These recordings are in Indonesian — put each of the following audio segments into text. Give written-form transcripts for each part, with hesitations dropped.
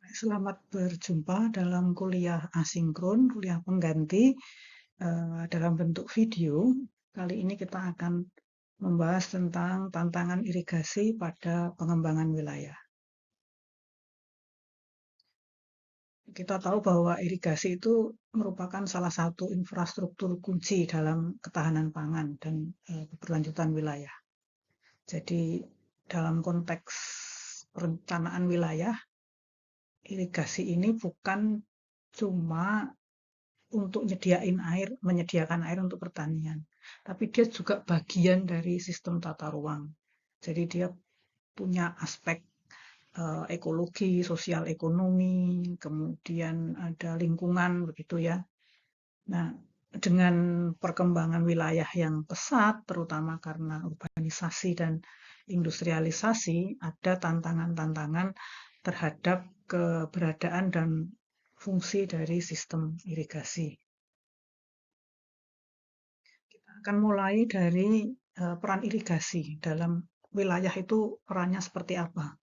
Selamat berjumpa dalam kuliah asinkron, kuliah pengganti dalam bentuk video. Kali ini kita akan membahas tentang tantangan irigasi pada pengembangan wilayah. Kita tahu bahwa irigasi itu merupakan salah satu infrastruktur kunci dalam ketahanan pangan dan keberlanjutan wilayah. Jadi dalam konteks perencanaan wilayah, irigasi ini bukan cuma untuk menyediakan air untuk pertanian. Tapi dia juga bagian dari sistem tata ruang. Jadi dia punya aspek ekologi, sosial ekonomi, kemudian ada lingkungan begitu ya. Nah, dengan perkembangan wilayah yang pesat, terutama karena urbanisasi dan industrialisasi, ada tantangan-tantangan terhadap keberadaan dan fungsi dari sistem irigasi. Kita akan mulai dari peran irigasi dalam wilayah itu perannya seperti apa.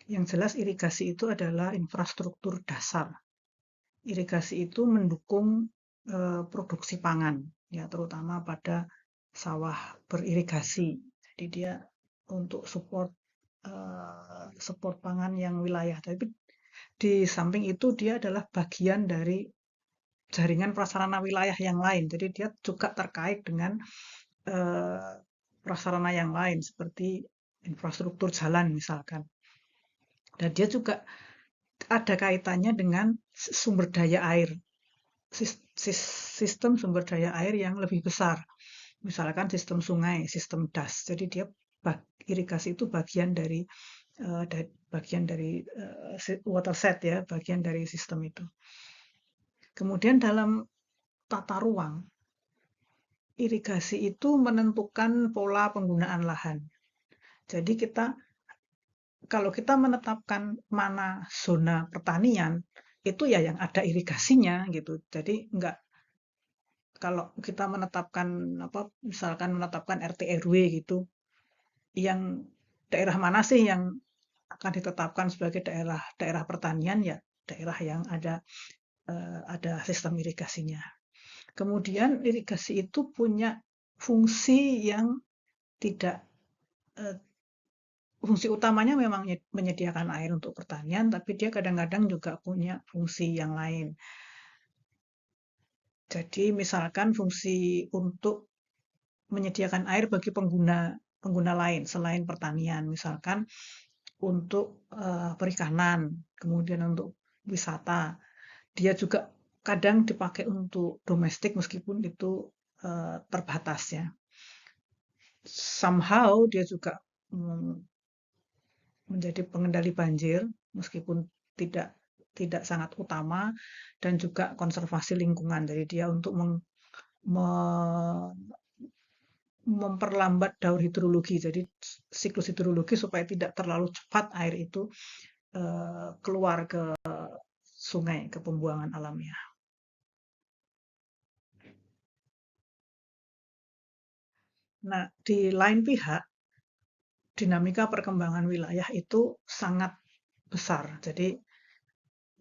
Yang jelas irigasi itu adalah infrastruktur dasar. Irigasi itu mendukung produksi pangan, ya terutama pada sawah beririgasi. Jadi dia untuk support pangan yang wilayah. Tapi di samping itu dia adalah bagian dari jaringan prasarana wilayah yang lain. Jadi dia juga terkait dengan prasarana yang lain seperti infrastruktur jalan misalkan. Dan dia juga ada kaitannya dengan sumber daya air, sistem sumber daya air yang lebih besar. Misalkan sistem sungai, sistem das. Jadi dia irigasi itu bagian dari watershed ya, bagian dari sistem itu. Kemudian dalam tata ruang, irigasi itu menentukan pola penggunaan lahan. Jadi kalau kita menetapkan mana zona pertanian, itu ya yang ada irigasinya gitu. Jadi kalau kita menetapkan misalkan menetapkan RT RW gitu, yang daerah mana sih yang akan ditetapkan sebagai daerah pertanian, ya daerah yang ada sistem irigasinya. Kemudian irigasi itu punya fungsi yang tidak fungsi utamanya memang menyediakan air untuk pertanian, tapi dia kadang-kadang juga punya fungsi yang lain. Jadi misalkan fungsi untuk menyediakan air bagi pengguna lain selain pertanian, misalkan untuk perikanan, kemudian untuk wisata. Dia juga kadang dipakai untuk domestik meskipun itu terbatas ya. Somehow dia juga menjadi pengendali banjir meskipun tidak sangat utama, dan juga konservasi lingkungan. Jadi dia untuk memperlambat daur hidrologi. Jadi siklus hidrologi supaya tidak terlalu cepat air itu keluar ke sungai, ke pembuangan alamiah. Nah, di lain pihak, dinamika perkembangan wilayah itu sangat besar. Jadi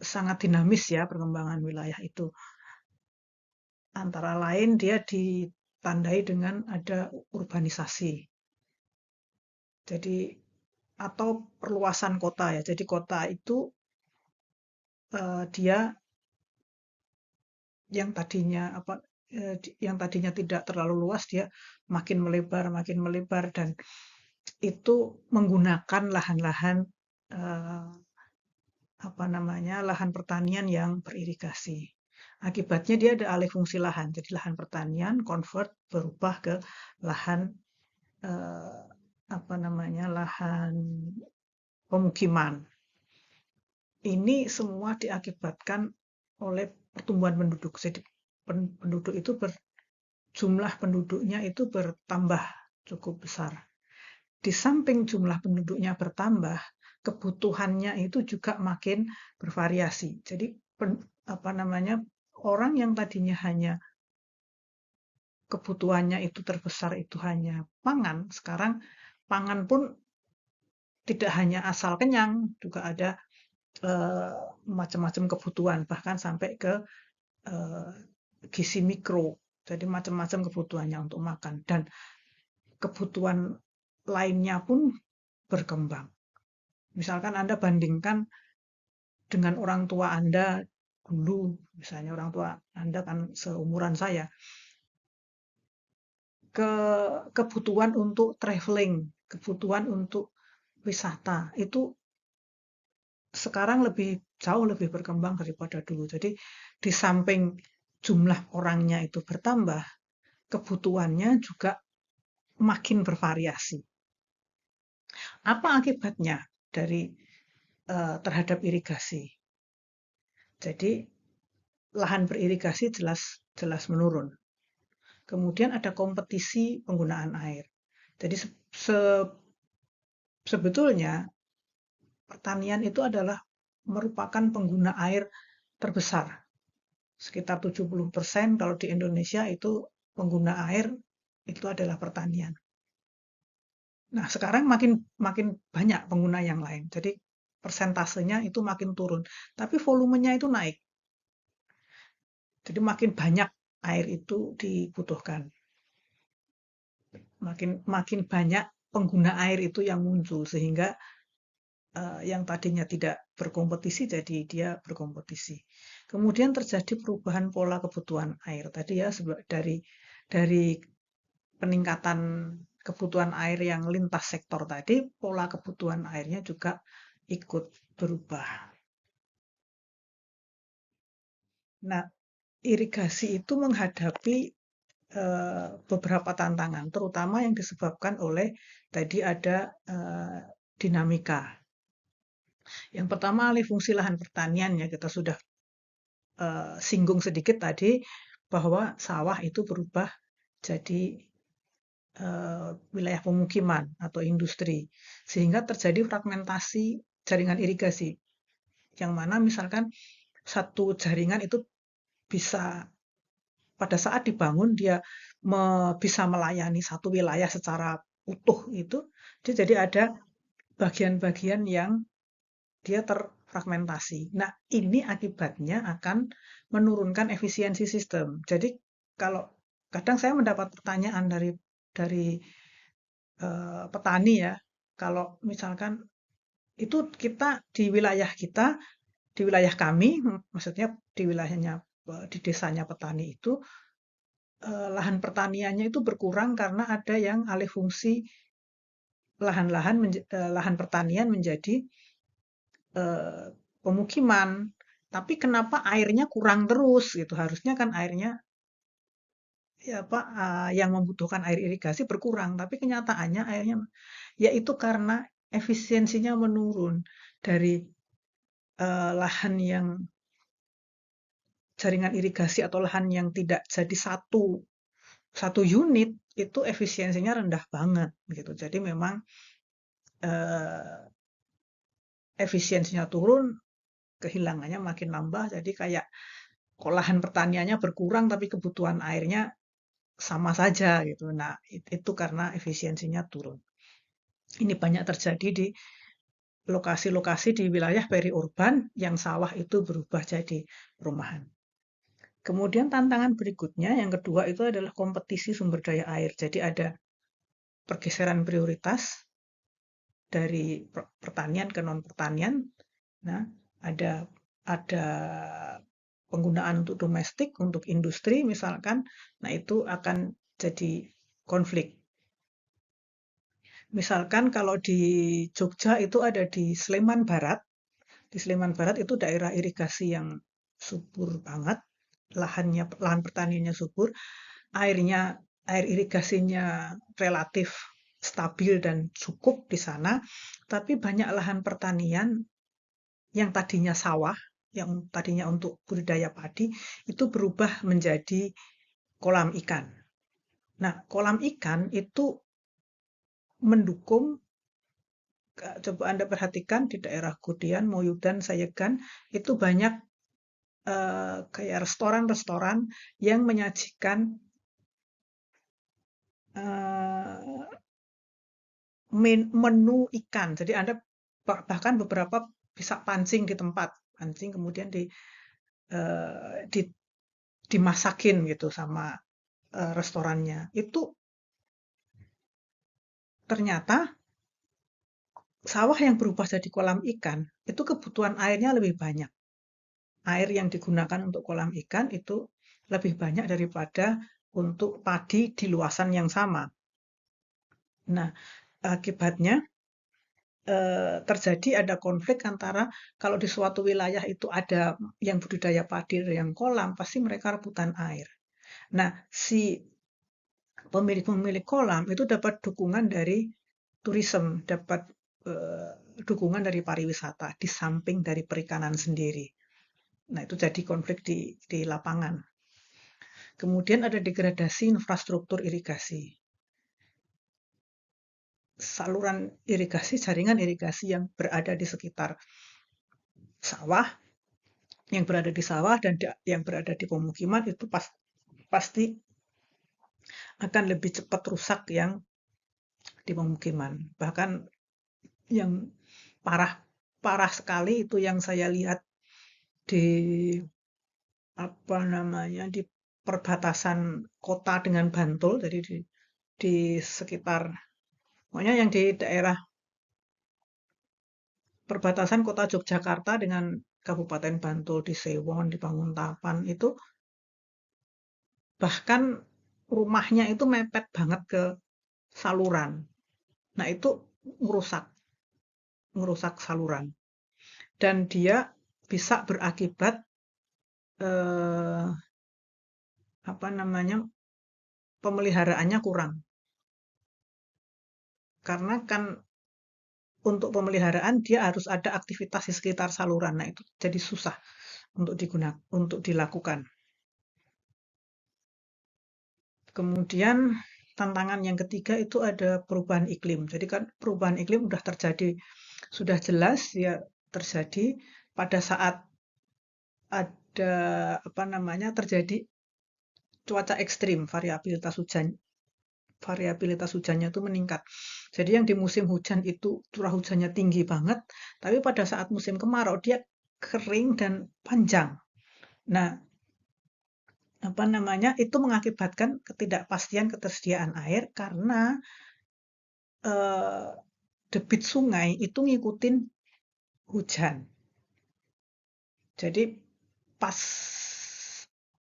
sangat dinamis ya perkembangan wilayah itu. Antara lain dia ditandai dengan ada urbanisasi. Jadi atau perluasan kota ya. Jadi kota itu dia yang tadinya tidak terlalu luas, dia makin melebar dan itu menggunakan lahan-lahan lahan pertanian yang beririgasi. Akibatnya dia ada alih fungsi lahan. Jadi lahan pertanian berubah ke lahan lahan pemukiman. Ini semua diakibatkan oleh pertumbuhan penduduk. Jadi jumlah penduduknya itu bertambah cukup besar. Di samping jumlah penduduknya bertambah, kebutuhannya itu juga makin bervariasi. Jadi orang yang tadinya hanya kebutuhannya itu terbesar itu hanya pangan, sekarang pangan pun tidak hanya asal kenyang, juga ada eee, macam-macam kebutuhan, bahkan sampai ke eee, gizi mikro. Jadi macam-macam kebutuhannya untuk makan dan kebutuhan lainnya pun berkembang. Misalkan Anda bandingkan dengan orang tua Anda dulu, misalnya orang tua Anda kan seumuran saya, ke kebutuhan untuk traveling, kebutuhan untuk wisata itu sekarang jauh lebih berkembang daripada dulu. Jadi di samping jumlah orangnya itu bertambah, kebutuhannya juga makin bervariasi. Apa akibatnya dari terhadap irigasi? Jadi lahan beririgasi jelas jelas menurun. Kemudian ada kompetisi penggunaan air. Jadi sebetulnya pertanian itu adalah merupakan pengguna air terbesar. Sekitar 70% kalau di Indonesia itu pengguna air itu adalah pertanian. Nah, sekarang makin makin banyak pengguna yang lain. Jadi persentasenya itu makin turun, tapi volumenya itu naik. Jadi makin banyak air itu dibutuhkan. Makin makin banyak pengguna air itu yang muncul sehingga yang tadinya tidak berkompetisi jadi dia berkompetisi. Kemudian terjadi perubahan pola kebutuhan air. Tadi ya dari peningkatan kebutuhan air yang lintas sektor tadi, pola kebutuhan airnya juga ikut berubah. Nah, irigasi itu menghadapi beberapa tantangan, terutama yang disebabkan oleh tadi ada dinamika. Yang pertama alih fungsi lahan pertanian ya kita sudah singgung sedikit tadi bahwa sawah itu berubah jadi wilayah pemukiman atau industri sehingga terjadi fragmentasi jaringan irigasi yang mana misalkan satu jaringan itu bisa pada saat dibangun dia bisa melayani satu wilayah secara utuh itu dia jadi ada bagian-bagian yang dia terfragmentasi. Nah, ini akibatnya akan menurunkan efisiensi sistem. Jadi kalau kadang saya mendapat pertanyaan dari petani ya, kalau misalkan itu kita di wilayah kami, maksudnya di wilayahnya di desanya petani itu lahan pertaniannya itu berkurang karena ada yang alih fungsi lahan pertanian menjadi eh, pemukiman. Tapi kenapa airnya kurang terus gitu? Harusnya kan airnya ya apa yang membutuhkan air irigasi berkurang, tapi kenyataannya airnya yaitu karena efisiensinya menurun dari lahan yang jaringan irigasi atau lahan yang tidak jadi satu satu unit itu efisiensinya rendah banget gitu. Jadi memang eh, efisiensinya turun, kehilangannya makin nambah. Jadi kayak lahan pertaniannya berkurang tapi kebutuhan airnya sama saja gitu. Nah, itu karena efisiensinya turun. Ini banyak terjadi di lokasi-lokasi di wilayah periurban yang sawah itu berubah jadi perumahan. Kemudian tantangan berikutnya yang kedua itu adalah kompetisi sumber daya air. Jadi ada pergeseran prioritas dari pertanian ke non pertanian. Nah, ada penggunaan untuk domestik, untuk industri misalkan. Nah, itu akan jadi konflik. Misalkan kalau di Jogja itu ada di Sleman Barat. Di Sleman Barat itu daerah irigasi yang subur banget, lahan pertaniannya subur, airnya air irigasinya relatif stabil dan cukup di sana, tapi banyak lahan pertanian yang tadinya sawah, yang tadinya untuk budidaya padi, itu berubah menjadi kolam ikan. Nah, kolam ikan itu mendukung, coba Anda perhatikan di daerah Kudian, Moyudan, Sayegan, itu banyak kayak restoran-restoran yang menyajikan menu ikan. Jadi Anda bahkan beberapa bisa pancing di tempat, pancing kemudian dimasakin gitu sama restorannya. Itu ternyata sawah yang berubah jadi kolam ikan, itu kebutuhan airnya lebih banyak. Air yang digunakan untuk kolam ikan itu lebih banyak daripada untuk padi di luasan yang sama. Nah, akibatnya terjadi ada konflik antara kalau di suatu wilayah itu ada yang budidaya padi dan yang kolam, pasti mereka rebutan air. Nah, si pemilik-pemilik kolam itu dapat dukungan dari tourism, dapat dukungan dari pariwisata di samping dari perikanan sendiri. Nah, itu jadi konflik di lapangan. Kemudian ada degradasi infrastruktur irigasi. Saluran irigasi, jaringan irigasi yang berada di sekitar sawah, yang berada di sawah dan yang berada di pemukiman itu pasti akan lebih cepat rusak yang di pemukiman. Bahkan yang parah parah sekali itu yang saya lihat di apa namanya di perbatasan kota dengan Bantul, jadi di sekitar, pokoknya yang di daerah perbatasan kota Yogyakarta dengan Kabupaten Bantul, di Sewon, di Banguntapan itu bahkan rumahnya itu mepet banget ke saluran. Nah, itu merusak merusak saluran dan dia bisa berakibat eh, apa namanya pemeliharaannya kurang karena kan untuk pemeliharaan dia harus ada aktivitas di sekitar saluran. Nah, itu jadi susah untuk dilakukan. Kemudian tantangan yang ketiga itu ada perubahan iklim. Jadi kan perubahan iklim sudah terjadi, sudah jelas ya terjadi pada saat ada apa namanya terjadi cuaca ekstrim, variabilitas hujannya itu meningkat. Jadi yang di musim hujan itu curah hujannya tinggi banget, tapi pada saat musim kemarau dia kering dan panjang. Nah, apa namanya itu mengakibatkan ketidakpastian ketersediaan air karena eh, debit sungai itu ngikutin hujan. Jadi pas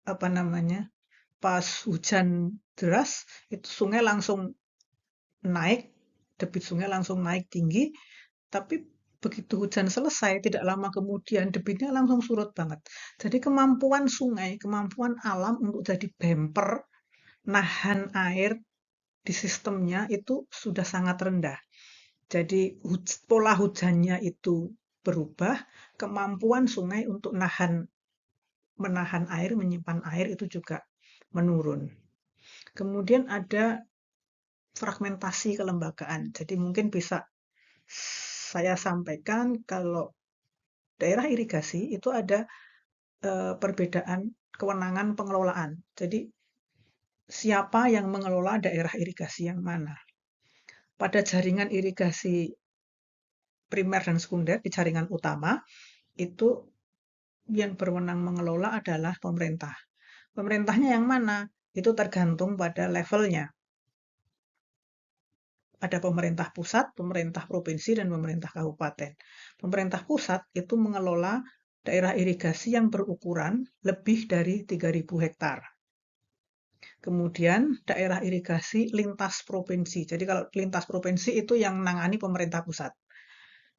apa namanya pas hujan deras itu sungai langsung naik, debit sungai langsung naik tinggi, tapi begitu hujan selesai, tidak lama kemudian debitnya langsung surut banget. Jadi kemampuan sungai, kemampuan alam untuk jadi bumper, nahan air di sistemnya itu sudah sangat rendah. Jadi pola hujannya itu berubah, kemampuan sungai untuk menahan air, menyimpan air itu juga menurun. Kemudian ada fragmentasi kelembagaan. Jadi mungkin bisa saya sampaikan kalau daerah irigasi itu ada perbedaan kewenangan pengelolaan. Jadi siapa yang mengelola daerah irigasi yang mana? Pada jaringan irigasi primer dan sekunder di jaringan utama itu yang berwenang mengelola adalah pemerintah. Pemerintahnya yang mana? Itu tergantung pada levelnya. Ada pemerintah pusat, pemerintah provinsi, dan pemerintah kabupaten. Pemerintah pusat itu mengelola daerah irigasi yang berukuran lebih dari 3.000 hektar. Kemudian daerah irigasi lintas provinsi. Jadi kalau lintas provinsi itu yang menangani pemerintah pusat.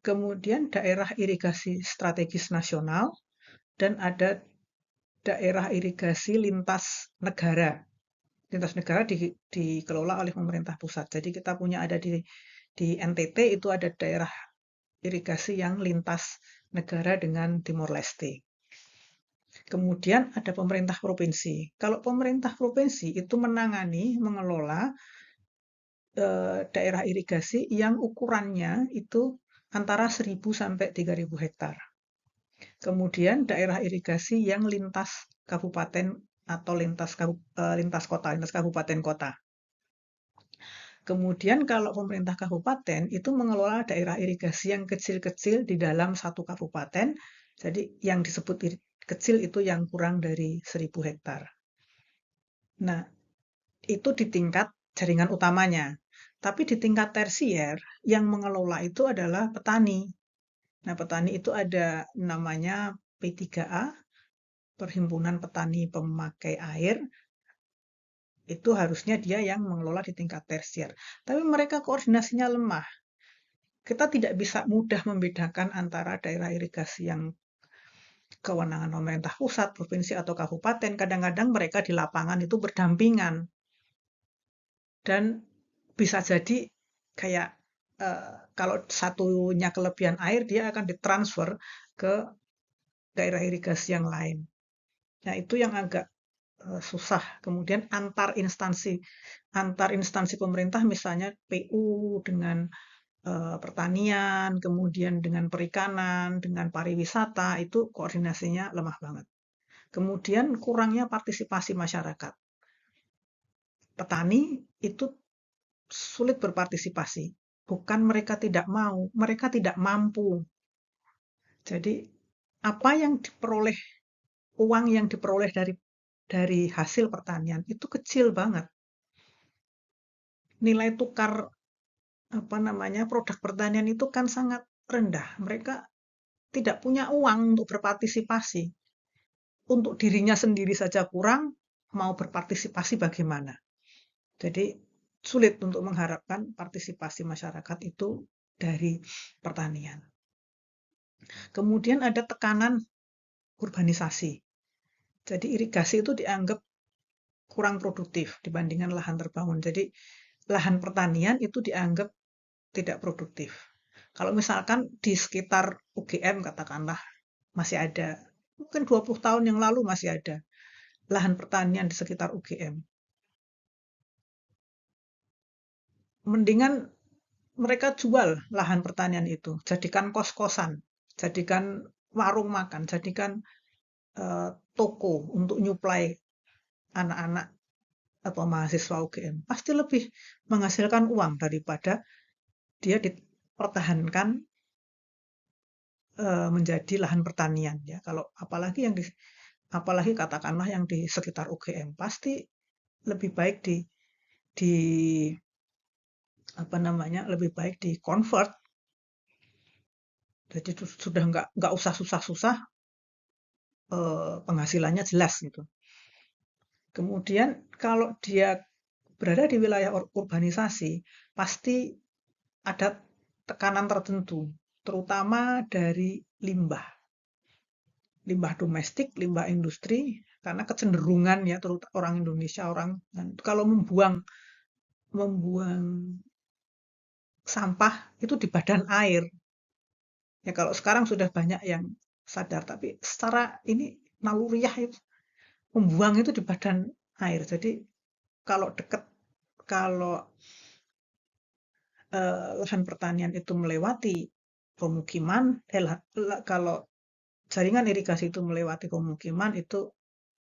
Kemudian daerah irigasi strategis nasional dan ada daerah irigasi lintas negara. Lintas negara dikelola oleh pemerintah pusat. Jadi kita punya ada di NTT itu ada daerah irigasi yang lintas negara dengan Timor Leste. Kemudian ada pemerintah provinsi. Kalau pemerintah provinsi itu mengelola daerah irigasi yang ukurannya itu antara 1.000 sampai 3.000 hektar. Kemudian daerah irigasi yang lintas kabupaten atau lintas kota, lintas kabupaten kota. Kemudian kalau pemerintah kabupaten itu mengelola daerah irigasi yang kecil-kecil di dalam satu kabupaten. Jadi yang disebut kecil itu yang kurang dari 1.000 hektar. Nah, itu di tingkat jaringan utamanya. Tapi di tingkat tersier yang mengelola itu adalah petani. Nah, petani itu ada namanya P3A, Perhimpunan Petani Pemakai Air. Itu harusnya dia yang mengelola di tingkat tersier. Tapi mereka koordinasinya lemah. Kita tidak bisa mudah membedakan antara daerah irigasi yang kewenangan pemerintah pusat, provinsi, atau kabupaten. Kadang-kadang mereka di lapangan itu berdampingan. Dan bisa jadi kayak kalau satunya kelebihan air, dia akan ditransfer ke daerah irigasi yang lain. Nah, itu yang agak susah. Kemudian antar instansi pemerintah, misalnya PU dengan pertanian, kemudian dengan perikanan, dengan pariwisata, itu koordinasinya lemah banget. Kemudian kurangnya partisipasi masyarakat. Petani itu sulit berpartisipasi. Bukan mereka tidak mau, mereka tidak mampu. Jadi apa yang diperoleh, uang yang diperoleh dari hasil pertanian itu kecil banget. Nilai tukar produk pertanian itu kan sangat rendah. Mereka tidak punya uang untuk berpartisipasi. Untuk dirinya sendiri saja kurang, mau berpartisipasi bagaimana? Jadi sulit untuk mengharapkan partisipasi masyarakat itu dari pertanian. Kemudian ada tekanan urbanisasi. Jadi irigasi itu dianggap kurang produktif dibandingkan lahan terbangun. Jadi lahan pertanian itu dianggap tidak produktif. Kalau misalkan di sekitar UGM katakanlah masih ada, mungkin 20 tahun yang lalu masih ada lahan pertanian di sekitar UGM. Mendingan mereka jual lahan pertanian itu, jadikan kos-kosan, jadikan warung makan, jadikan toko untuk nyuplai anak-anak atau mahasiswa UGM. Pasti lebih menghasilkan uang daripada dia dipertahankan menjadi lahan pertanian ya. Kalau apalagi katakanlah yang di sekitar UGM pasti lebih baik di lebih baik di convert. Jadi sudah nggak usah susah-susah, penghasilannya jelas gitu. Kemudian kalau dia berada di wilayah urbanisasi, pasti ada tekanan tertentu, terutama dari limbah. Limbah domestik, limbah industri, karena kecenderungan ya orang Indonesia kalau membuang sampah itu di badan air. Ya kalau sekarang sudah banyak yang sadar, tapi secara ini naluriah itu membuang itu di badan air. Jadi kalau dekat kalau lahan pertanian itu melewati pemukiman, kalau jaringan irigasi itu melewati pemukiman itu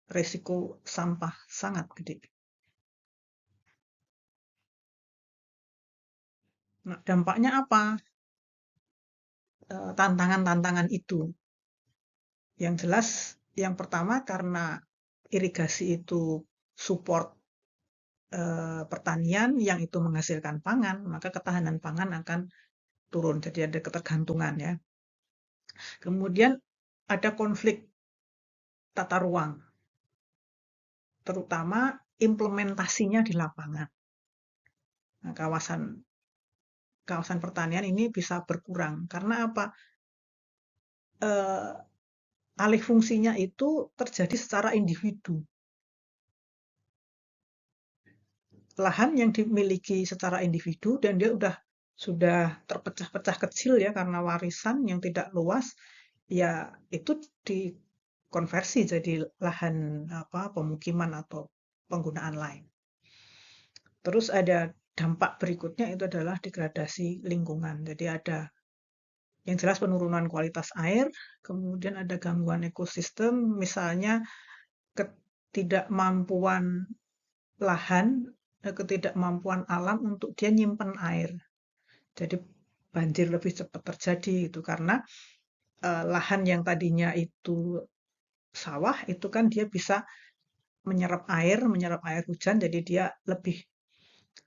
resiko sampah sangat gede. Nah, dampaknya apa? Tantangan-tantangan itu. Yang jelas, yang pertama karena irigasi itu support pertanian yang itu menghasilkan pangan, maka ketahanan pangan akan turun. Jadi ada ketergantungan ya. Kemudian ada konflik tata ruang, terutama implementasinya di lapangan. Nah, kawasan pertanian ini bisa berkurang karena apa? Alih fungsinya itu terjadi secara individu. Lahan yang dimiliki secara individu dan dia sudah terpecah-pecah kecil ya karena warisan yang tidak luas, ya itu dikonversi jadi lahan pemukiman atau penggunaan lain. Terus ada dampak berikutnya itu adalah degradasi lingkungan. Jadi ada yang jelas penurunan kualitas air, kemudian ada gangguan ekosistem, misalnya ketidakmampuan lahan ketidakmampuan alam untuk dia nyimpen air. Jadi banjir lebih cepat terjadi itu karena lahan yang tadinya itu sawah itu kan dia bisa menyerap air hujan, jadi dia lebih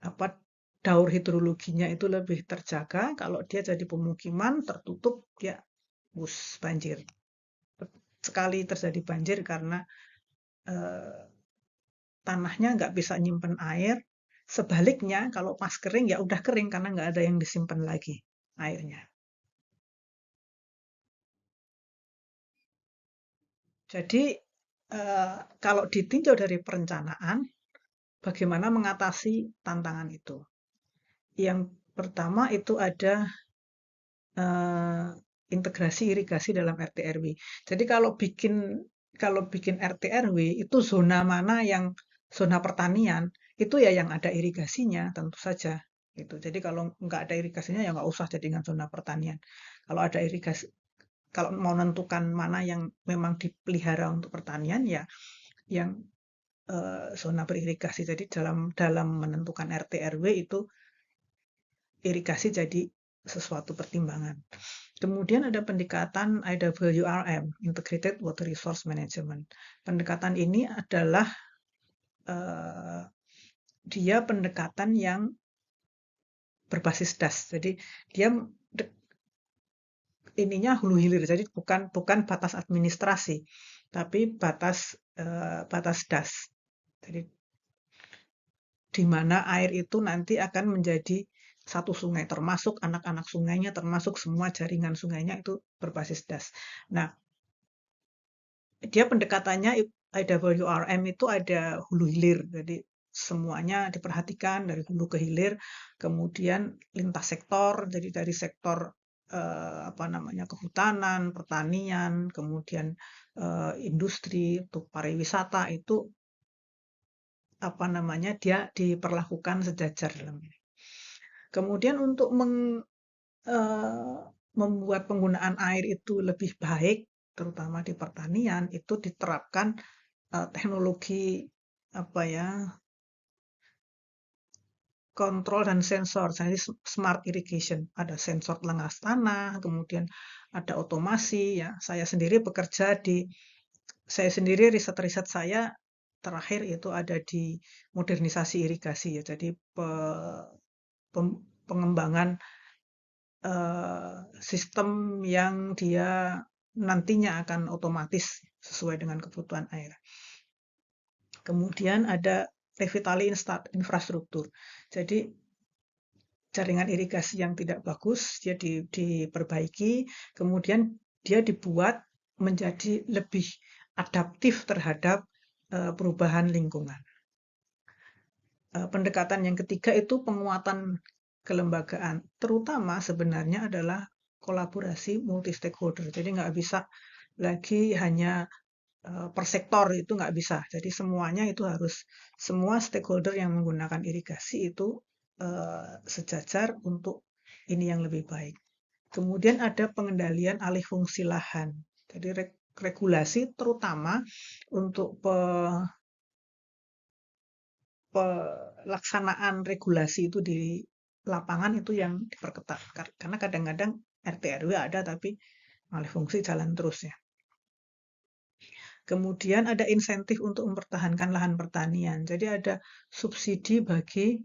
apa daur hidrologinya itu lebih terjaga. Kalau dia jadi pemukiman tertutup, dia banjir. Sekali terjadi banjir karena eh, tanahnya nggak bisa nyimpen air. Sebaliknya, kalau pas kering ya udah kering karena nggak ada yang disimpan lagi airnya. Jadi kalau ditinjau dari perencanaan, bagaimana mengatasi tantangan itu? Yang pertama itu ada eh, integrasi irigasi dalam RT RW. Jadi kalau bikin RT RW itu zona mana yang zona pertanian itu ya yang ada irigasinya tentu saja gitu. Jadi kalau nggak ada irigasinya ya nggak usah jadikan zona pertanian. Kalau ada irigasi, kalau mau menentukan mana yang memang dipelihara untuk pertanian ya yang zona beririgasi. Jadi dalam dalam menentukan RT RW itu irigasi jadi sesuatu pertimbangan. Kemudian ada pendekatan IWRM, Integrated Water Resource Management. Pendekatan ini adalah eh, dia pendekatan yang berbasis das. Jadi dia ininya hulu hilir. Jadi bukan batas administrasi, tapi batas das. Jadi di mana air itu nanti akan menjadi satu sungai, termasuk anak-anak sungainya, termasuk semua jaringan sungainya itu berbasis das. Nah, dia pendekatannya IWRM itu ada hulu hilir, jadi semuanya diperhatikan dari hulu ke hilir, kemudian lintas sektor, jadi dari sektor apa namanya kehutanan, pertanian, kemudian industri, untuk pariwisata itu apa namanya dia diperlakukan sejajar dalam ini. Kemudian untuk eh, membuat penggunaan air itu lebih baik, terutama di pertanian, itu diterapkan teknologi apa ya kontrol dan sensor, jadi smart irrigation, ada sensor lengas tanah, kemudian ada otomasi ya. Saya sendiri riset-riset saya terakhir itu ada di modernisasi irigasi ya. Jadi pengembangan sistem yang dia nantinya akan otomatis sesuai dengan kebutuhan air. Kemudian ada revitali infrastruktur. Jadi jaringan irigasi yang tidak bagus dia diperbaiki, kemudian dia dibuat menjadi lebih adaptif terhadap perubahan lingkungan. Pendekatan yang ketiga itu penguatan kelembagaan, terutama sebenarnya adalah kolaborasi multi stakeholder. Jadi nggak bisa lagi hanya per sektor itu nggak bisa. Jadi semuanya itu harus semua stakeholder yang menggunakan irigasi itu sejajar untuk ini yang lebih baik. Kemudian ada pengendalian alih fungsi lahan. Jadi regulasi terutama untuk pelaksanaan regulasi itu di lapangan itu yang diperketat. Karena kadang-kadang RT RW ada tapi alih fungsi jalan terus ya. Kemudian ada insentif untuk mempertahankan lahan pertanian. Jadi ada subsidi bagi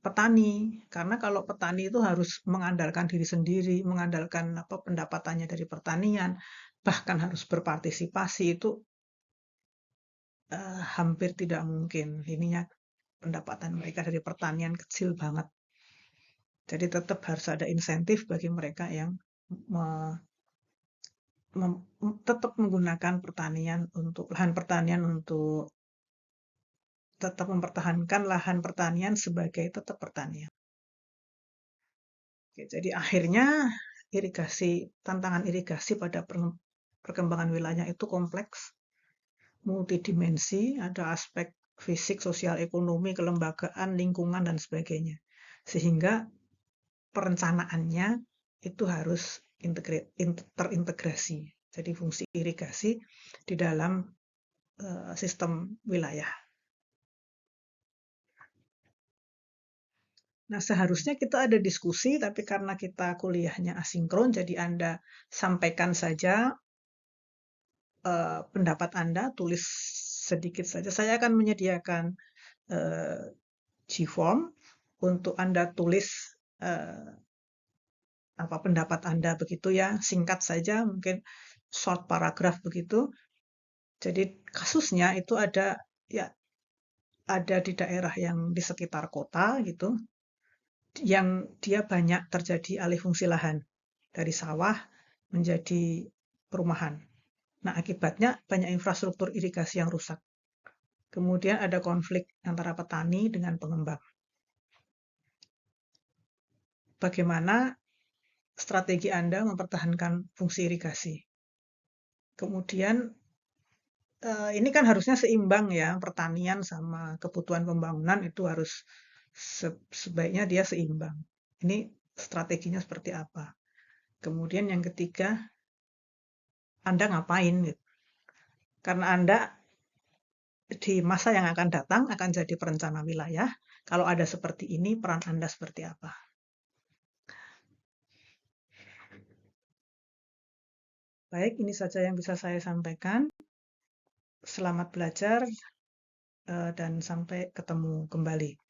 petani. Karena kalau petani itu harus mengandalkan diri sendiri, mengandalkan apa pendapatannya dari pertanian, bahkan harus berpartisipasi itu hampir tidak mungkin. Ininya pendapatan mereka dari pertanian kecil banget. Jadi tetap harus ada insentif bagi mereka yang tetap menggunakan pertanian untuk lahan pertanian untuk tetap mempertahankan lahan pertanian sebagai tetap pertanian. Oke, jadi akhirnya tantangan irigasi pada perkembangan wilayah itu kompleks, multidimensi, ada aspek fisik, sosial, ekonomi, kelembagaan, lingkungan, dan sebagainya. Sehingga perencanaannya itu harus terintegrasi. Jadi fungsi irigasi di dalam sistem wilayah. Nah, seharusnya kita ada diskusi, tapi karena kita kuliahnya asinkron, jadi Anda sampaikan saja pendapat Anda, tulis sedikit saja. Saya akan menyediakan Gform untuk Anda tulis apa pendapat Anda begitu ya, singkat saja, mungkin short paragraph begitu. Jadi kasusnya itu ada di daerah yang di sekitar kota gitu, yang dia banyak terjadi alih fungsi lahan dari sawah menjadi perumahan. Nah, akibatnya banyak infrastruktur irigasi yang rusak. Kemudian ada konflik antara petani dengan pengembang. Bagaimana strategi Anda mempertahankan fungsi irigasi? Kemudian ini kan harusnya seimbang ya, pertanian sama kebutuhan pembangunan itu harus sebaiknya dia seimbang. Ini strateginya seperti apa? Kemudian yang ketiga, Anda ngapain gitu? Karena Anda di masa yang akan datang akan jadi perencana wilayah. Kalau ada seperti ini, peran Anda seperti apa? Baik, ini saja yang bisa saya sampaikan. Selamat belajar dan sampai ketemu kembali.